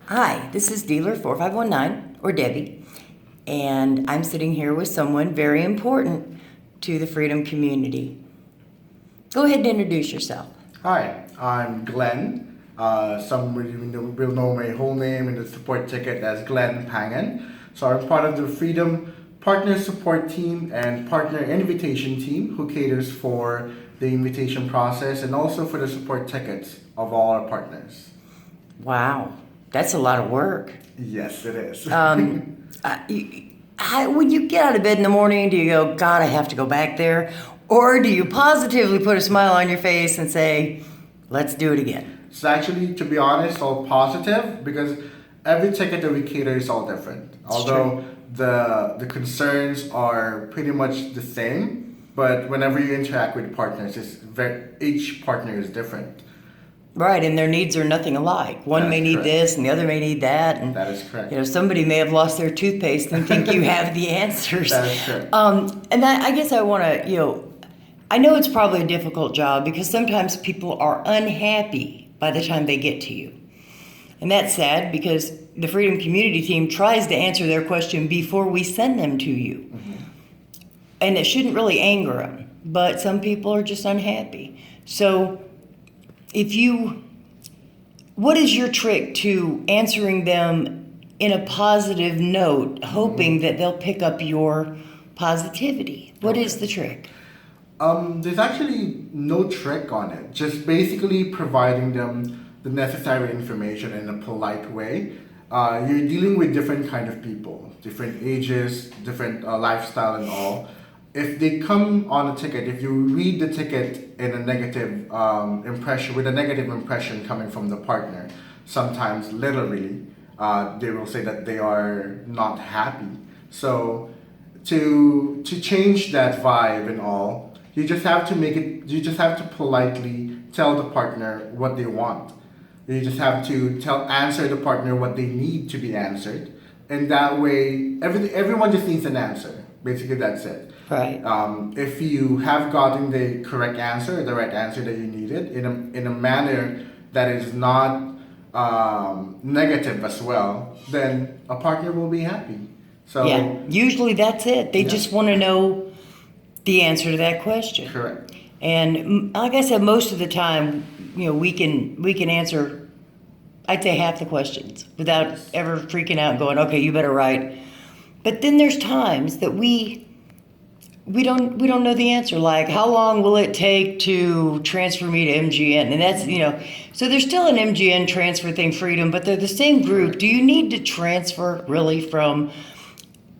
Hi, this is Dealer4519, or Debbie, and I'm sitting here with someone very important to the Freedom community. Go ahead and introduce yourself. Hi, I'm Glenn. Some will know my whole name in the support ticket as Glenn Pangan. So I'm part of the Freedom Partner Support Team and Partner Invitation Team who caters for the invitation process and also for the support tickets of all our partners. Wow, that's a lot of work. Yes, it is. When you get out of bed in the morning, do you go, God, I have to go back there? Or do you positively put a smile on your face and say, let's do it again? It's actually, to be honest, all positive because every ticket that we cater is all different. Although the concerns are pretty much the same, but whenever you interact with partners, each partner is different. Right, and their needs are nothing alike. One may need this and the other may need that. And, that is correct. Somebody may have lost their toothpaste and think you have the answers. That is correct. And I guess I want to, I know it's probably a difficult job because sometimes people are unhappy by the time they get to you. And that's sad because the Freedom Community Team tries to answer their question before we send them to you. Mm-hmm. And it shouldn't really anger them, but some people are just unhappy. So what is your trick to answering them in a positive note, hoping that they'll pick up your positivity? What is the trick? There's actually no trick on it. Just basically providing them the necessary information in a polite way. You're dealing with different kind of people, different ages, different lifestyle and all. If they come on a ticket, if you read the ticket in a negative impression, with a negative impression coming from the partner, sometimes literally, they will say that they are not happy. So to change that vibe and all, you just have to politely tell the partner what they want. You just have to answer the partner what they need to be answered. And that way, everyone just needs an answer. Basically, that's it. Right. If you have gotten the correct answer, the right answer that you needed, in a manner that is not negative as well, then a partner will be happy. So yeah, usually that's it. They just want to know the answer to that question. Correct. And like I said, most of the time, we can answer, I'd say, half the questions without ever freaking out and going, okay, you better write. But then there's times that we don't know the answer. Like, how long will it take to transfer me to MGN? And that's, so there's still an MGN transfer thing, Freedom, but they're the same group. Do you need to transfer really from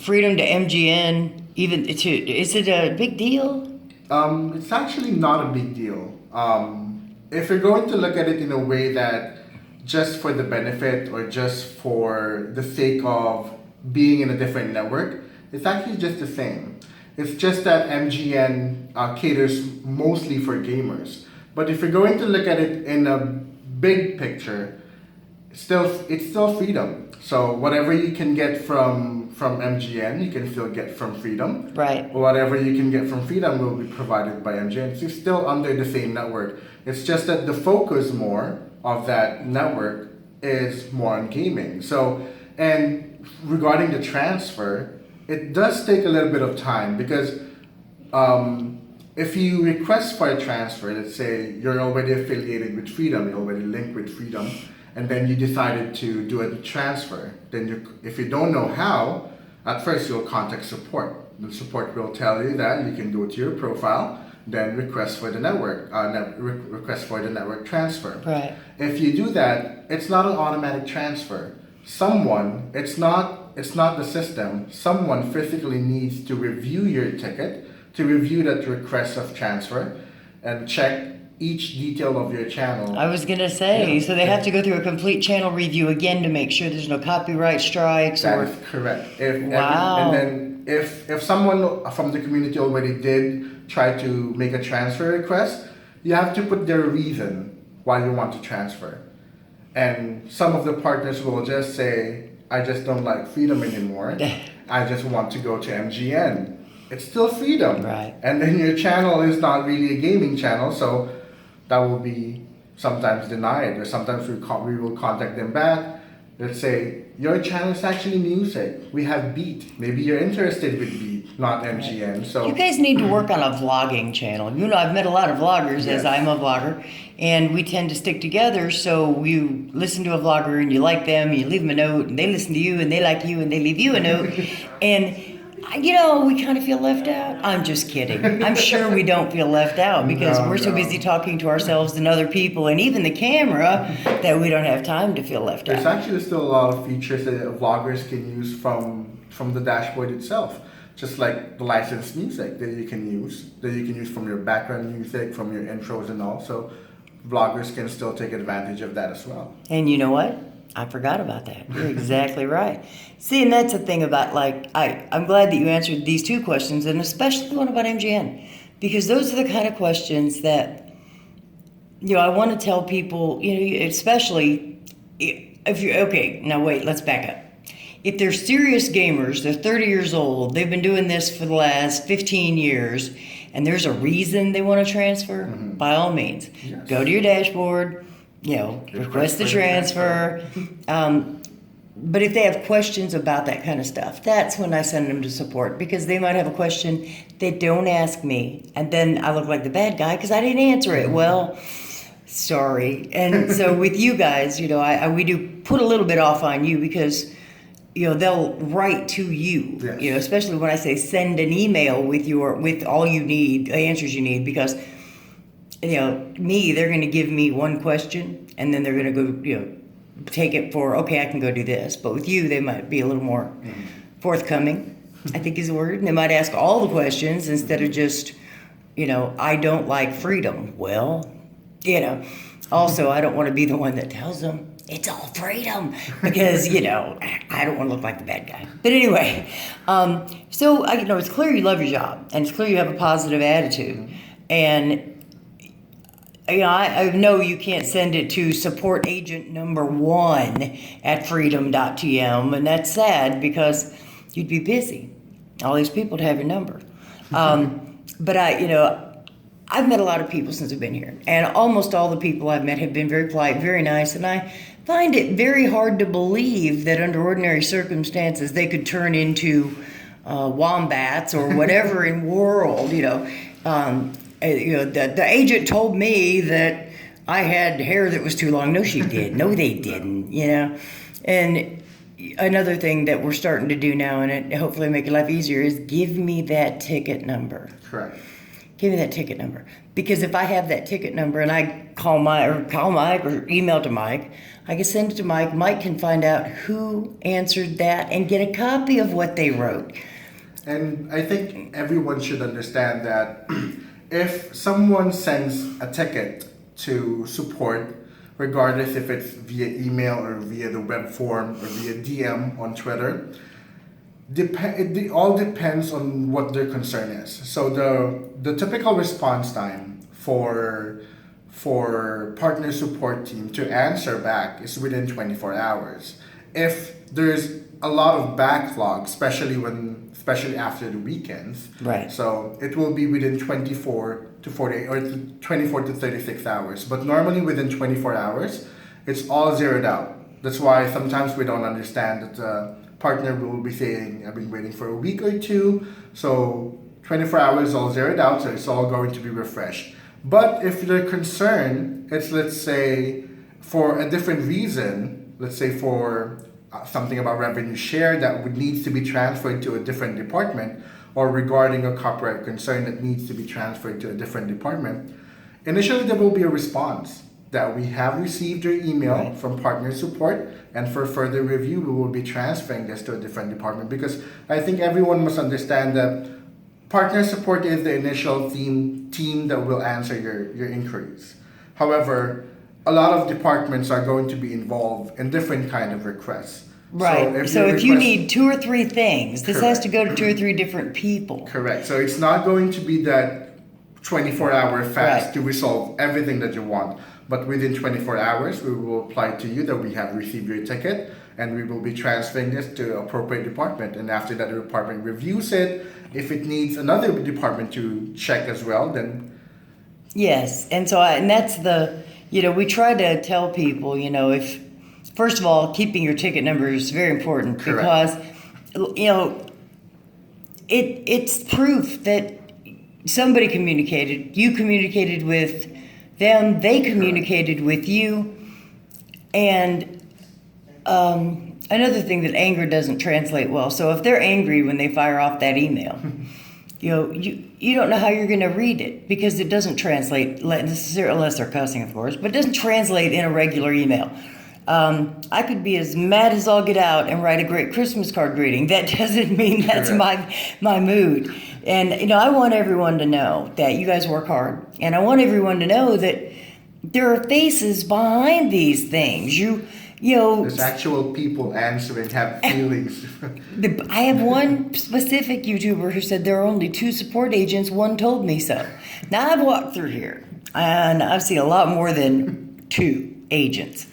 Freedom to MGN? Is it a big deal? It's actually not a big deal. If you're going to look at it in a way that just for the benefit or just for the sake of being in a different network, it's actually just the same. It's just that MGN caters mostly for gamers. But if you're going to look at it in a big picture, it's still Freedom. So whatever you can get from MGN, you can still get from Freedom. Right. Whatever you can get from Freedom will be provided by MGN. So it's still under the same network. It's just that the focus more of that network is more on gaming. So, and regarding the transfer, it does take a little bit of time because if you request for a transfer, let's say you're already affiliated with Freedom, you're already linked with Freedom, and then you decided to do a transfer, then if you don't know how, at first you'll contact support. The support will tell you that you can go to your profile, then request for the network transfer. Right. If you do that, it's not an automatic transfer. It's not the system. Someone physically needs to review your ticket, to review that request of transfer, and check each detail of your channel. I was gonna say, so they have to go through a complete channel review again to make sure there's no copyright strikes. That is correct. Wow. And then if someone from the community already did try to make a transfer request, you have to put their reason why you want to transfer. And some of the partners will just say, I just don't like Freedom anymore. I just want to go to MGN. It's still Freedom. Right. And then your channel is not really a gaming channel, so that will be sometimes denied, or sometimes we will contact them back. Let's say your channel is actually music. We have beat. Maybe you're interested with beat, not MGM. So You guys need to work on a vlogging channel. You know, I've met a lot of vloggers, as Yes. I'm a vlogger, and we tend to stick together. So you listen to a vlogger and you like them, and you leave them a note, and they listen to you, and they like you, and they leave you a note. And, you know, we kind of feel left out. I'm just kidding. I'm sure we don't feel left out because No, we're so no. busy talking to ourselves and other people and even the camera that we don't have time to feel left there's out. actually still a lot of features that vloggers can use from the dashboard itself. Just like the licensed music that you can use from your background music, from your intros and all. So vloggers can still take advantage of that as well. And you know what? I forgot about that. You're exactly right. See, and that's the thing about, like, I'm glad that you answered these two questions, and especially the one about MGN, because those are the kind of questions that, you know, I want to tell people, you know, especially if you're, okay, now wait, let's back up. If they're serious gamers, they're 30 years old, they've been doing this for the last 15 years, and there's a reason they want to transfer, by all means, Yes. go to your dashboard, you know, request the transfer. But if they have questions about that kind of stuff, that's when I send them to support, because they might have a question, they don't ask me, and then I look like the bad guy because I didn't answer it. Well, sorry. And so with you guys, you know, we do put a little bit off on you because, you know, they'll write to you, Yes. you know, especially when I say send an email with all you need, the answers you need, because, you know, they're going to give me one question and then they're going to go, you know, take it for, okay, I can go do this. But with you, they might be a little more forthcoming, I think is the word. And they might ask all the questions instead of just, you know, I don't like freedom. Well, you know, also, I don't want to be the one that tells them it's all freedom because, you know, I don't want to look like the bad guy. But anyway, so, you know, it's clear you love your job and it's clear you have a positive attitude. And, you know, I know you can't send it to support agent number 1 at freedom.tm, and that's sad because you'd be busy. All these people to have your number. But you know, I've met a lot of people since I've been here, and almost all the people I've met have been very polite, very nice, and I find it very hard to believe that under ordinary circumstances they could turn into wombats or whatever in world, you know. You know, the agent told me that I had hair that was too long. No, she did. No, they didn't, you know. And another thing that we're starting to do now, and it hopefully make your life easier, is give me that ticket number. Correct. Give me that ticket number. Because if I have that ticket number and I call Mike or email to Mike, I can send it to Mike. Mike can find out who answered that and get a copy of what they wrote. And I think everyone should understand that if someone sends a ticket to support, regardless if it's via email or via the web form or via DM on Twitter, it all depends on what their concern is. So the typical response time for partner support team to answer back is within 24 hours. If there's a lot of backlog, especially after the weekends. Right. So it will be within 24 to 48 or 24 to 36 hours. But normally within 24 hours, it's all zeroed out. That's why sometimes we don't understand that the partner will be saying, I've been waiting for a week or two. So 24 hours is all zeroed out, so it's all going to be refreshed. But if their concern is, let's say, for a different reason, let's say for something about revenue share that needs to be transferred to a different department, or regarding a copyright concern that needs to be transferred to a different department, initially there will be a response that we have received your email from partner support, and for further review we will be transferring this to a different department, because I think everyone must understand that partner support is the initial team that will answer your inquiries. However, a lot of departments are going to be involved in different kind of requests. Right. So if you need 2 or 3 things, this has to go to 2 or 3 different people. Correct. So it's not going to be that 24-hour fast to resolve everything that you want. But within 24 hours, we will apply to you that we have received your ticket, and we will be transferring this to appropriate department. And after that, the department reviews it. If it needs another department to check as well, then... Yes. And so, and that's the, you know, we try to tell people, you know, if first of all, keeping your ticket number is very important. Correct. Because, you know, it's proof that somebody communicated. You communicated with them. They communicated with you. And another thing that anger doesn't translate well. So if they're angry when they fire off that email, you know, you don't know how you're going to read it because it doesn't translate necessarily, unless they're cussing, of course, but it doesn't translate in a regular email. I could be as mad as all get out and write a great Christmas card greeting. That doesn't mean that's my mood. And, you know, I want everyone to know that you guys work hard. And I want everyone to know that there are faces behind these things. You know, there's actual people answering, have feelings. I have one specific YouTuber who said there are only 2 support agents. One told me so. Now I've walked through here and I've seen a lot more than 2 agents.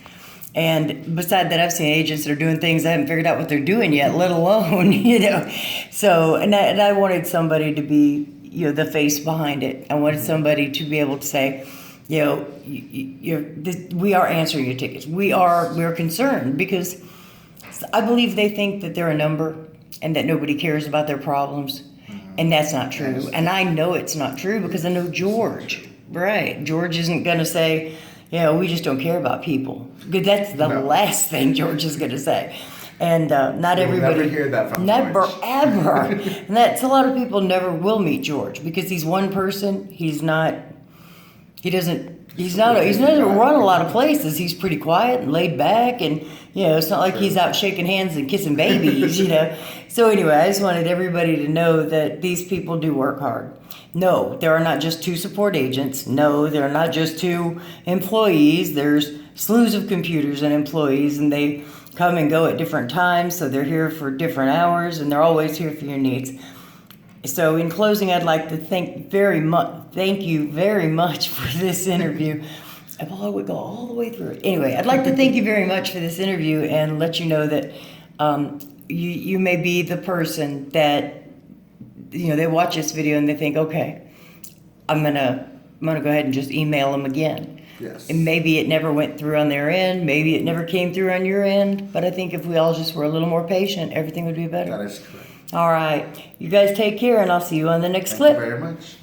And beside that, I've seen agents that are doing things I haven't figured out what they're doing yet, let alone, you know. So, and I wanted somebody to be, you know, the face behind it. I wanted somebody to be able to say, you know, we are answering your tickets. We're concerned because I believe they think that they're a number and that nobody cares about their problems. And that's not true. And I know it's not true because I know George. Right. George isn't going to say, you know, we just don't care about people. Because that's the last thing George is going to say. And not everybody. Never hear that from Never, George. ever. And that's a lot of people never will meet George because he's one person. He doesn't run a lot of places. He's pretty quiet and laid back, and you know, it's not like he's out shaking hands and kissing babies, you know. So anyway, I just wanted everybody to know that these people do work hard. No, there are not just 2 support agents. No, there are not just 2 employees. There's slews of computers and employees, and they come and go at different times, so they're here for different hours, and they're always here for your needs. So in closing, I'd like to thank you very much for this interview. I would go all the way through it. Anyway, I'd like to thank you very much for this interview and let you know that you may be the person that, you know, they watch this video and they think, okay, I'm gonna go ahead and just email them again. Yes. And maybe it never went through on their end. Maybe it never came through on your end. But I think if we all just were a little more patient, everything would be better. That is correct. All right. You guys take care, and I'll see you on the next clip. Thank you very much.